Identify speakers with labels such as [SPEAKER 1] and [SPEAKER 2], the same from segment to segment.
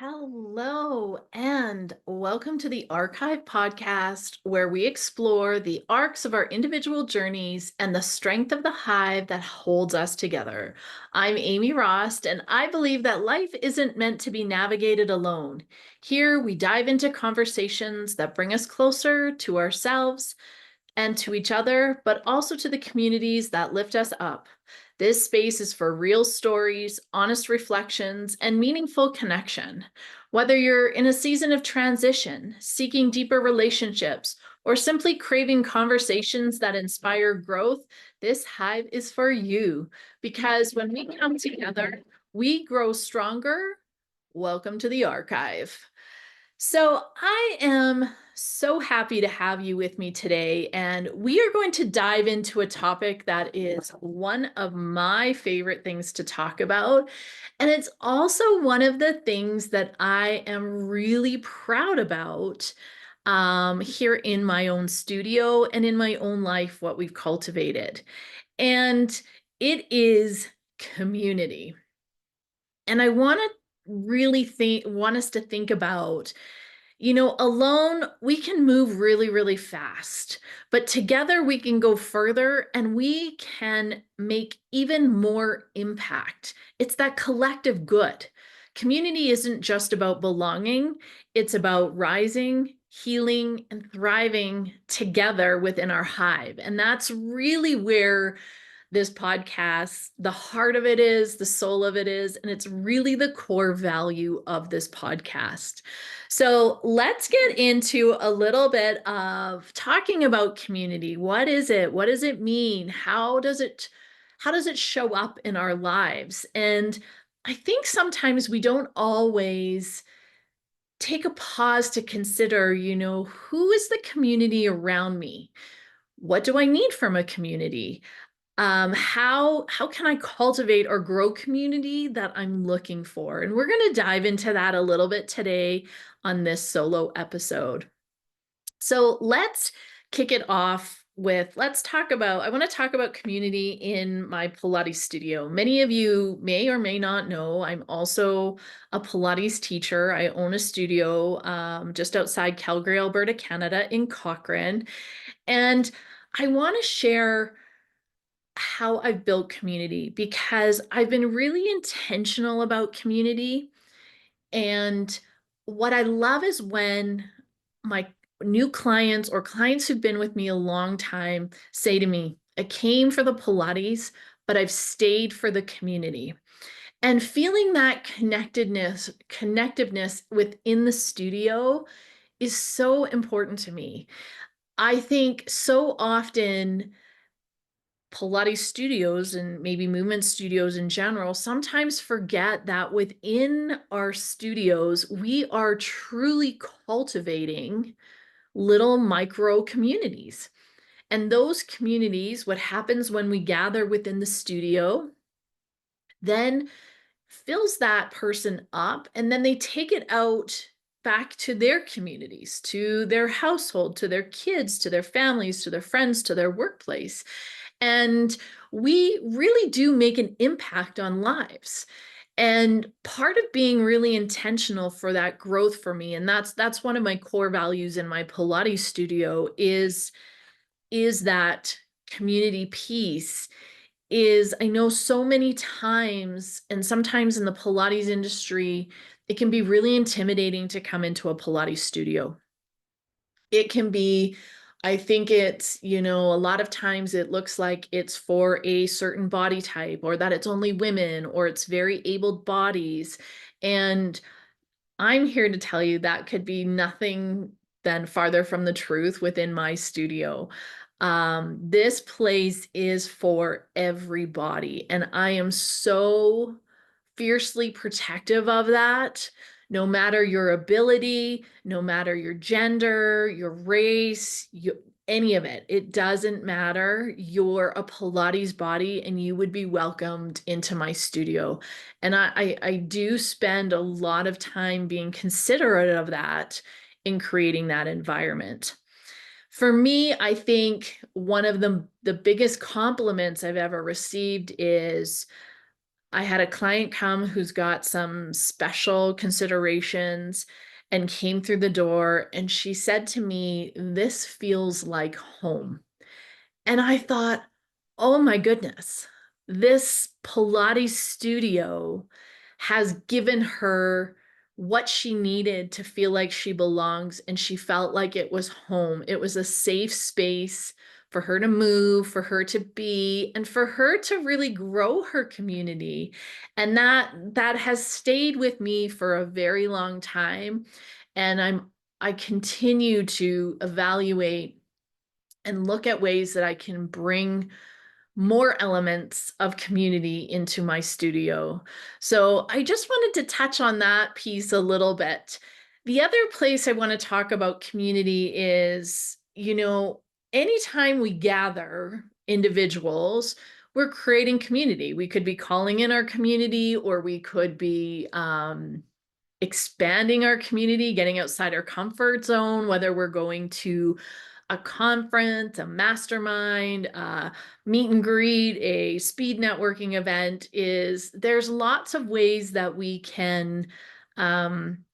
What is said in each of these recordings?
[SPEAKER 1] Hello, and welcome to the Archive podcast, where we explore the arcs of our individual journeys and the strength of the hive that holds us together. I'm Amy Rost, and I believe that life isn't meant to be navigated alone. Here, we dive into conversations that bring us closer to ourselves and to each other, but also to the communities that lift us up. This space is for real stories, honest reflections, and meaningful connection. Whether you're in a season of transition, seeking deeper relationships, or simply craving conversations that inspire growth, this hive is for you. Because when we come together, we grow stronger. Welcome to the archive. So I am so happy to have you with me today, and we are going to dive into a topic that is one of my favorite things to talk about. And it's also one of the things that I am really proud about here in my own studio and in my own life, what we've cultivated. And it is community. And I want to want us to think about, alone we can move really, really fast, but together we can go further and we can make even more impact. It's that collective good. Community isn't just about belonging, it's about rising, healing, and thriving together within our hive. And that's really where this podcast, the heart of it is, the soul of it is, and it's really the core value of this podcast. So let's get into a little bit of talking about community. What is it? What does it mean? How does it show up in our lives? And I think sometimes we don't always take a pause to consider, who is the community around me? What do I need from a community? How can I cultivate or grow community that I'm looking for? And we're going to dive into that a little bit today on this solo episode. So let's kick it off with, I want to talk about community in my Pilates studio. Many of you may or may not know, I'm also a Pilates teacher. I own a studio just outside Calgary, Alberta, Canada in Cochrane. And I want to share how I've built community because I've been really intentional about community. And what I love is when my new clients or clients who've been with me a long time say to me, I came for the Pilates, but I've stayed for the community. And feeling that connectiveness within the studio is so important to me. I think so often Pilates studios and maybe movement studios in general sometimes forget that within our studios, we are truly cultivating little micro communities. And those communities, what happens when we gather within the studio, then fills that person up, and then they take it out back to their communities, to their household, to their kids, to their families, to their friends, to their workplace. And we really do make an impact on lives. And part of being really intentional for that growth for me, and that's one of my core values in my Pilates studio is that community piece. Is I know so many times, and sometimes in the Pilates industry, it can be really intimidating to come into a Pilates studio. It can be, I think it's, a lot of times it looks like it's for a certain body type, or that it's only women, or it's very abled bodies. And I'm here to tell you that could be nothing than farther from the truth within my studio. This place is for everybody, and I am so fiercely protective of that. No matter your ability, no matter your gender, your race, any of it, it doesn't matter. You're a Pilates body and you would be welcomed into my studio. And I do spend a lot of time being considerate of that in creating that environment. For me, I think one of the biggest compliments I've ever received is I had a client come who's got some special considerations and came through the door, and she said to me, "This feels like home." And I thought, oh my goodness, this Pilates studio has given her what she needed to feel like she belongs. And she felt like it was home. It was a safe space for her to move, for her to be, and for her to really grow her community. And that has stayed with me for a very long time. And I continue to evaluate and look at ways that I can bring more elements of community into my studio. So I just wanted to touch on that piece a little bit. The other place I want to talk about community is, anytime we gather individuals, we're creating community. We could be calling in our community, or we could be expanding our community, getting outside our comfort zone, whether we're going to a conference, a mastermind, a meet and greet, a speed networking event. There's lots of ways that we can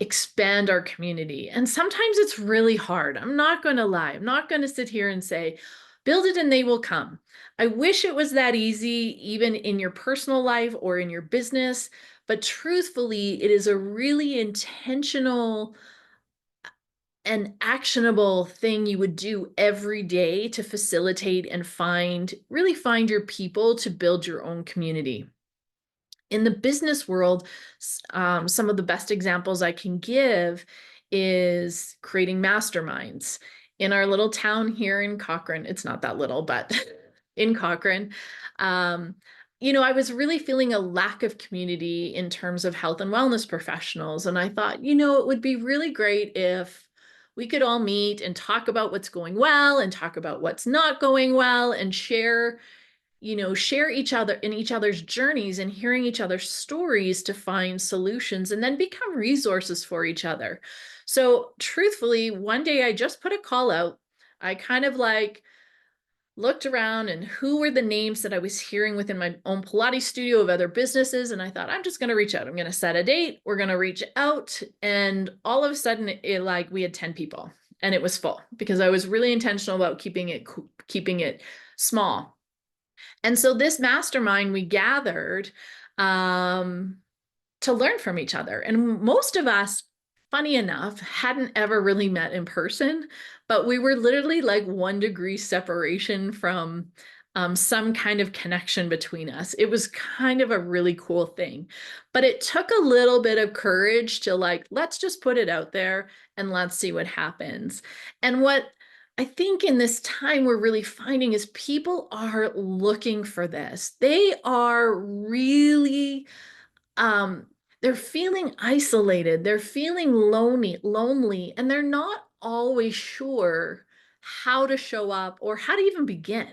[SPEAKER 1] expand our community. And sometimes it's really hard. I'm not going to lie. I'm not going to sit here and say, build it and they will come. I wish it was that easy, even in your personal life or in your business. But truthfully, it is a really intentional and actionable thing you would do every day to facilitate and really find your people to build your own community. In the business world, some of the best examples I can give is creating masterminds. In our little town here in Cochrane, it's not that little, but in Cochrane, I was really feeling a lack of community in terms of health and wellness professionals. And I thought, it would be really great if we could all meet and talk about what's going well and talk about what's not going well and share each other in each other's journeys and hearing each other's stories to find solutions and then become resources for each other. So truthfully, one day I just put a call out. I kind of looked around and who were the names that I was hearing within my own Pilates studio of other businesses. And I thought, I'm just going to reach out. I'm going to set a date. We're going to reach out. And all of a sudden we had 10 people and it was full because I was really intentional about keeping it small. And so this mastermind we gathered to learn from each other. And most of us, funny enough, hadn't ever really met in person, but we were literally like 1 degree separation from some kind of connection between us. It was kind of a really cool thing, but it took a little bit of courage to let's just put it out there and let's see what happens. And what I think in this time we're really finding is people are looking for this. They are really um, they're feeling isolated, they're feeling lonely, and they're not always sure how to show up or how to even begin.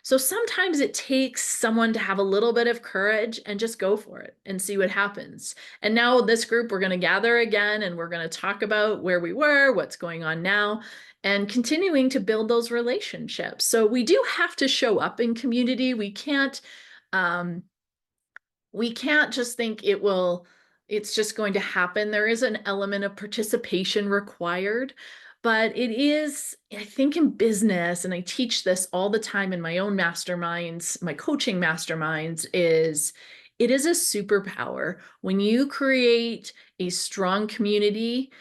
[SPEAKER 1] So sometimes it takes someone to have a little bit of courage and just go for it and see what happens. And now this group, we're going to gather again and we're going to talk about where we were, what's going on now, and continuing to build those relationships. So we do have to show up in community. Um, we can't just think it's just going to happen. There is an element of participation required, but it is, I think in business, and I teach this all the time in my own masterminds, my coaching masterminds, it is a superpower. When you create a strong community,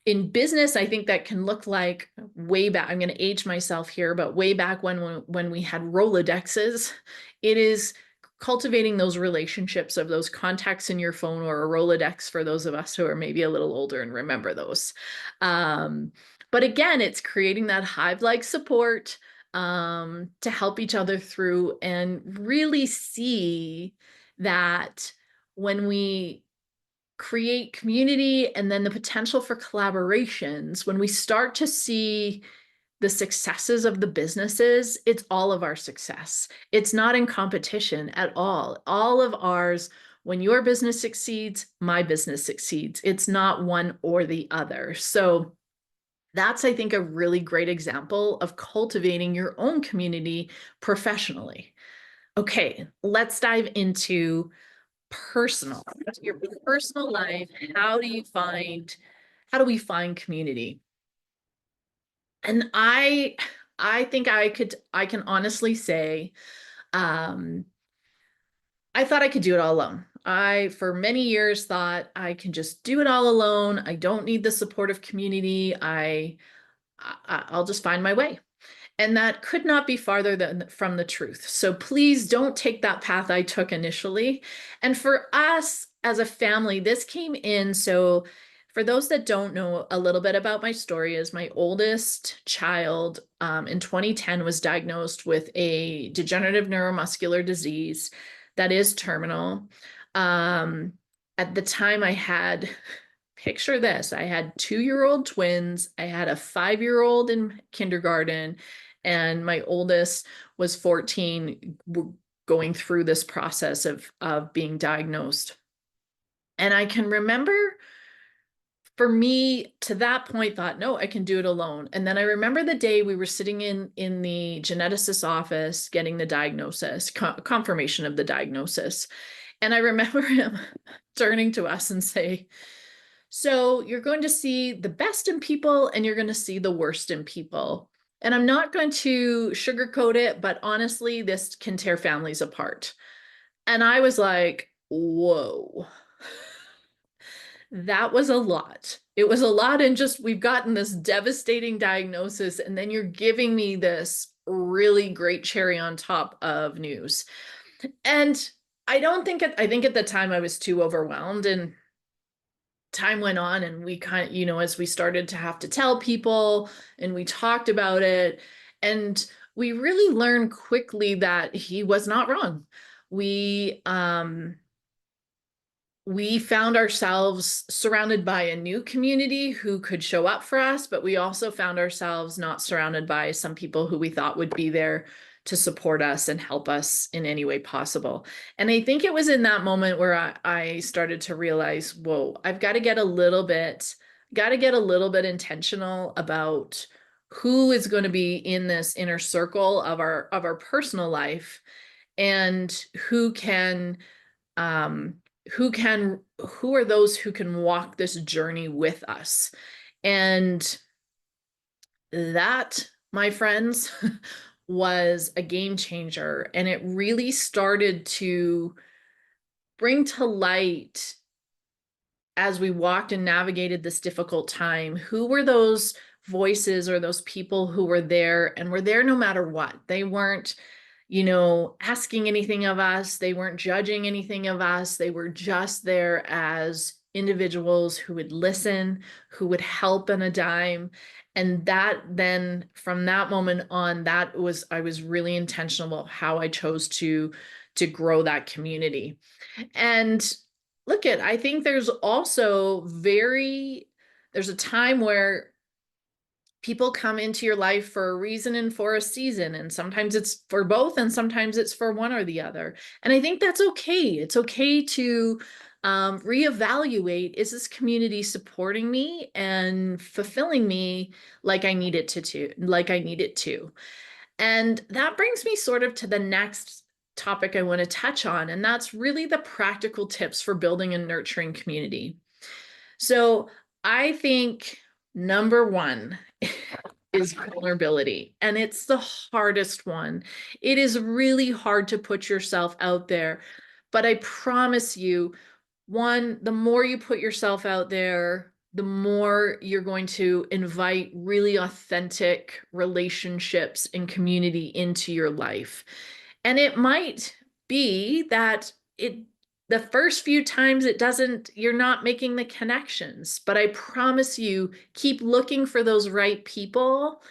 [SPEAKER 1] in business, I think that can look like way back. I'm going to age myself here, but way back when we had Rolodexes, it is cultivating those relationships of those contacts in your phone or a Rolodex for those of us who are maybe a little older and remember those. But again, it's creating that Hive-like support to help each other through and really see that when we create community and then the potential for collaborations, when we start to see the successes of the businesses, it's all of our success. It's not in competition at all. All of ours, when your business succeeds, my business succeeds. It's not one or the other. So that's, I think, a really great example of cultivating your own community professionally. Okay, let's dive into your personal life. How do we find community? And I think I can honestly say, um, I thought I could do it all alone. I, for many years, thought I can just do it all alone. I don't need the support of community. I'll just find my way. And that could not be farther than from the truth. So please don't take that path I took initially. And for us as a family, this came in. So for those that don't know a little bit about my story, is my oldest child in 2010 was diagnosed with a degenerative neuromuscular disease that is terminal. Um, at the time I had picture this. I had 2-year-old twins. I had a 5-year-old in kindergarten, and my oldest was 14, going through this process of being diagnosed. And I can remember, for me, to that point, thought, no, I can do it alone. And then I remember the day we were sitting in the geneticist's office getting the diagnosis, confirmation of the diagnosis. And I remember him turning to us and say, so you're going to see the best in people and you're going to see the worst in people. And I'm not going to sugarcoat it, but honestly, this can tear families apart. And I was like, whoa, that was a lot. It was a lot. And just, we've gotten this devastating diagnosis, and then you're giving me this really great cherry on top of news. And I think at the time I was too overwhelmed, and time went on, and we kind of, as we started to have to tell people and we talked about it, and we really learned quickly that he was not wrong. We found ourselves surrounded by a new community who could show up for us, but we also found ourselves not surrounded by some people who we thought would be there to support us and help us in any way possible. And I think it was in that moment where I started to realize, whoa, I've got to get a little bit intentional about who is going to be in this inner circle of our personal life, and um, who are those who can walk this journey with us. And that, my friends, was a game changer. And it really started to bring to light, as we walked and navigated this difficult time, who were those voices or those people who were there and were there no matter what. They weren't, asking anything of us. They weren't judging anything of us. They were just there as individuals who would listen, who would help on a dime. And that then, from that moment on, I was really intentional about how I chose to grow that community. And I think there's a time where people come into your life for a reason and for a season, and sometimes it's for both and sometimes it's for one or the other. And I think that's okay. It's okay to reevaluate, is this community supporting me and fulfilling me like I need it to. And that brings me sort of to the next topic I want to touch on, and that's really the practical tips for building and nurturing community. So I think number one is vulnerability, and it's the hardest one. It is really hard to put yourself out there, but I promise you, one, the more you put yourself out there, the more you're going to invite really authentic relationships and community into your life. And it might be that the first few times you're not making the connections, but I promise you, keep looking for those right people.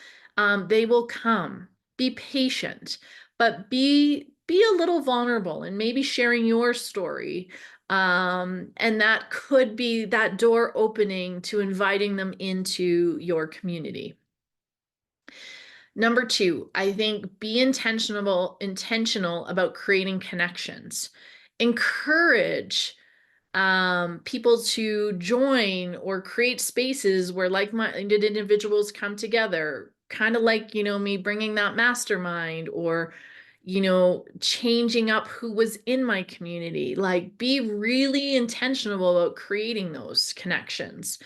[SPEAKER 1] They will come. Be patient, but be a little vulnerable and maybe sharing your story. And that could be that door opening to inviting them into your community. Number two, I think be intentional about creating connections. Encourage people to join or create spaces where like-minded individuals come together, kind of like, me bringing that mastermind, or changing up who was in my community. Like, be really intentional about creating those connections.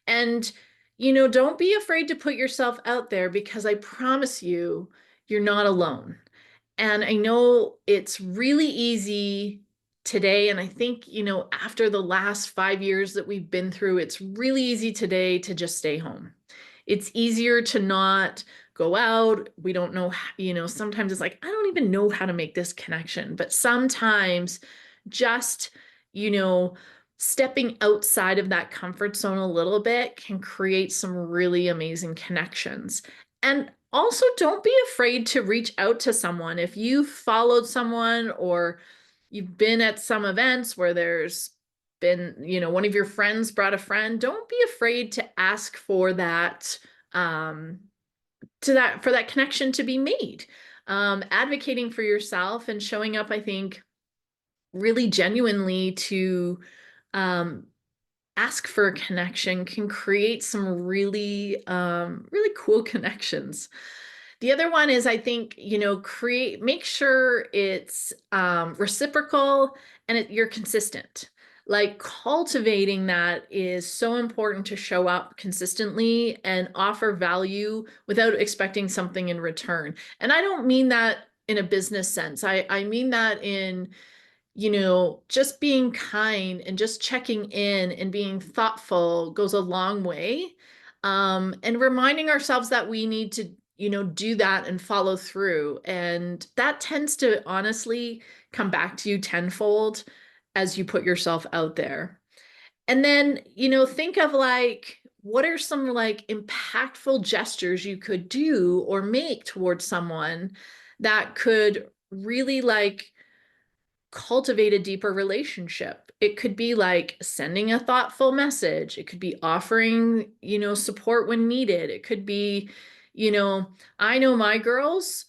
[SPEAKER 1] And, don't be afraid to put yourself out there, because I promise you, you're not alone. And I know it's really easy today. And I think, after the last 5 years that we've been through, it's really easy today to just stay home. It's easier to not go out. We don't know, sometimes it's like, I don't even know how to make this connection. But sometimes just, you know, stepping outside of that comfort zone a little bit can create some really amazing connections. And also, don't be afraid to reach out to someone. If you followed someone, or you've been at some events where there's been, one of your friends brought a friend, don't be afraid to ask for that, for that connection to be made. Advocating for yourself and showing up, I think, really genuinely to um, ask for a connection can create some really cool connections. The other one is, I think, make sure it's reciprocal, and you're consistent. Like, cultivating that is so important, to show up consistently and offer value without expecting something in return. And I don't mean that in a business sense. I mean that in, just being kind and just checking in and being thoughtful goes a long way. And reminding ourselves that we need to, do that and follow through. And that tends to honestly come back to you tenfold as you put yourself out there. And then, think of, like, what are some, like, impactful gestures you could do or make towards someone that could really, like, cultivate a deeper relationship. It could be like sending a thoughtful message. It could be offering, support when needed. It could be, I know my girls,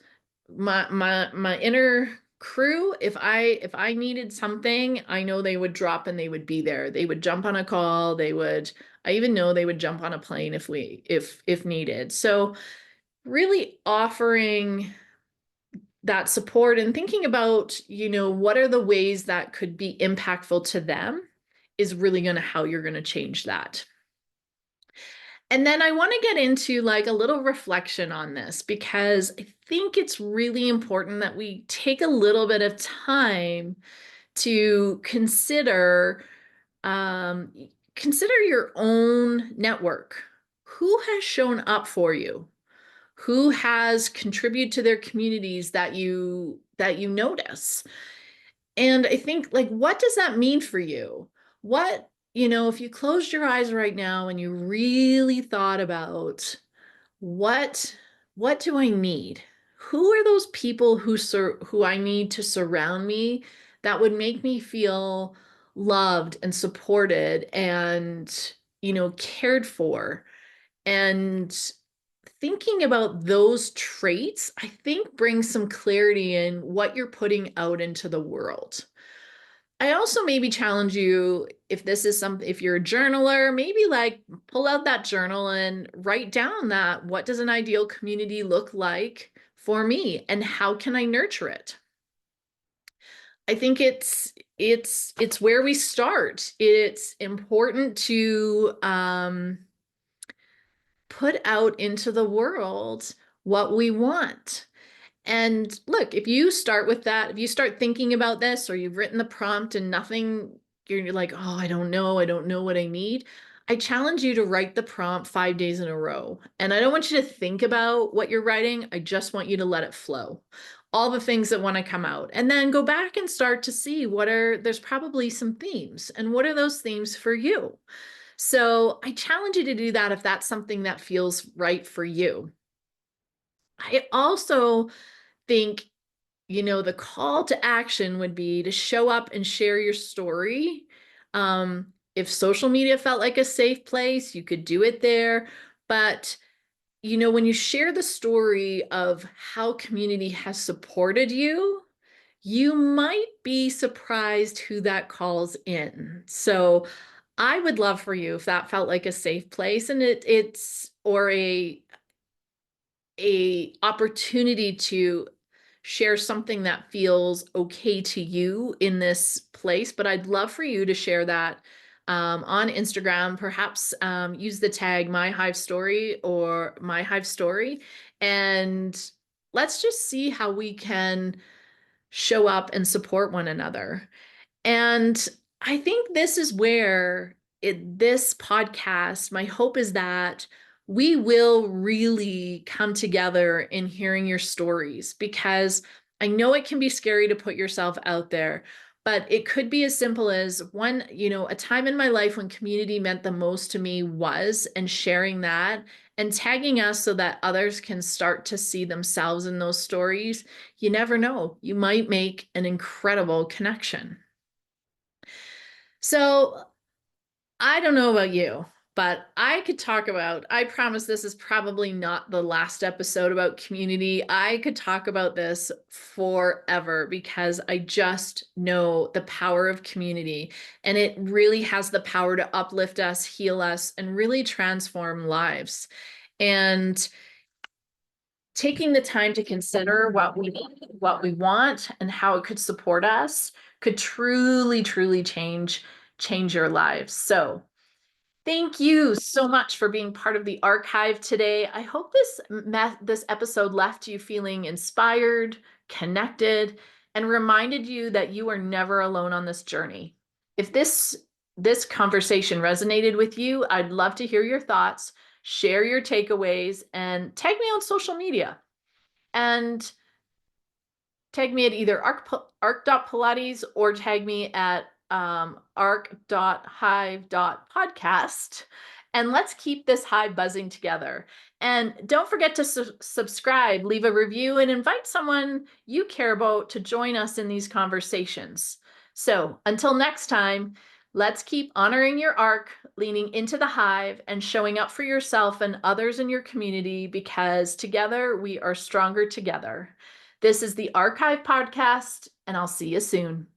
[SPEAKER 1] my inner crew, if I needed something, I know they would drop and they would be there. They would jump on a call. I even know they would jump on a plane if needed. So really offering that support and thinking about, what are the ways that could be impactful to them is really going to how you're going to change that. And then I want to get into, like, a little reflection on this, because I think it's really important that we take a little bit of time to um, consider your own network. Who has shown up for you? Who has contributed to their communities that you notice? And I think, like, what does that mean for you? What, if you closed your eyes right now and you really thought about what what do I need? Who are those people who I need to surround me, that would make me feel loved and supported and, cared for? And thinking about those traits, I think, brings some clarity in what you're putting out into the world. I also maybe challenge you, if this is something, if you're a journaler, maybe, like, pull out that journal and write down that, what does an ideal community look like for me, and how can I nurture it? I think it's where we start. It's important to put out into the world what we want. And look, if you start with that, if you start thinking about this, or you've written the prompt and nothing, you're like, oh, I don't know what I need. I challenge you to write the prompt 5 days in a row. And I don't want you to think about what you're writing. I just want you to let it flow. All the things that want to come out. And then go back and start to see there's probably some themes. And what are those themes for you? So I challenge you to do that if that's something that feels right for you. I also think, the call to action would be to show up and share your story. If social media felt like a safe place, you could do it there. But, when you share the story of how community has supported you, you might be surprised who that calls in. So I would love for you, if that felt like a safe place, and it's or a opportunity to share something that feels okay to you in this place, but I'd love for you to share that on Instagram. Perhaps use the tag my Hive story or my Hive story, and let's just see how we can show up and support one another. And I think this is where this podcast, my hope is that we will really come together in hearing your stories, because I know it can be scary to put yourself out there, but it could be as simple as one, a time in my life when community meant the most to me was, and sharing that and tagging us so that others can start to see themselves in those stories. You never know, you might make an incredible connection. So I don't know about you, but I promise this is probably not the last episode about community. I could talk about this forever because I just know the power of community, and it really has the power to uplift us, heal us, and really transform lives. And taking the time to consider what we need, what we want, and how it could support us could truly, truly change your lives. So thank you so much for being part of the archive today. I hope this episode left you feeling inspired, connected, and reminded you that you are never alone on this journey. If this conversation resonated with you, I'd love to hear your thoughts, share your takeaways, and tag me on social media. And tag me at either arc.pilates or tag me at arc.hive.podcast. And let's keep this hive buzzing together. And don't forget to subscribe, leave a review, and invite someone you care about to join us in these conversations. So until next time, let's keep honoring your arc, leaning into the hive, and showing up for yourself and others in your community, because together we are stronger together. This is the Archive Podcast, and I'll see you soon.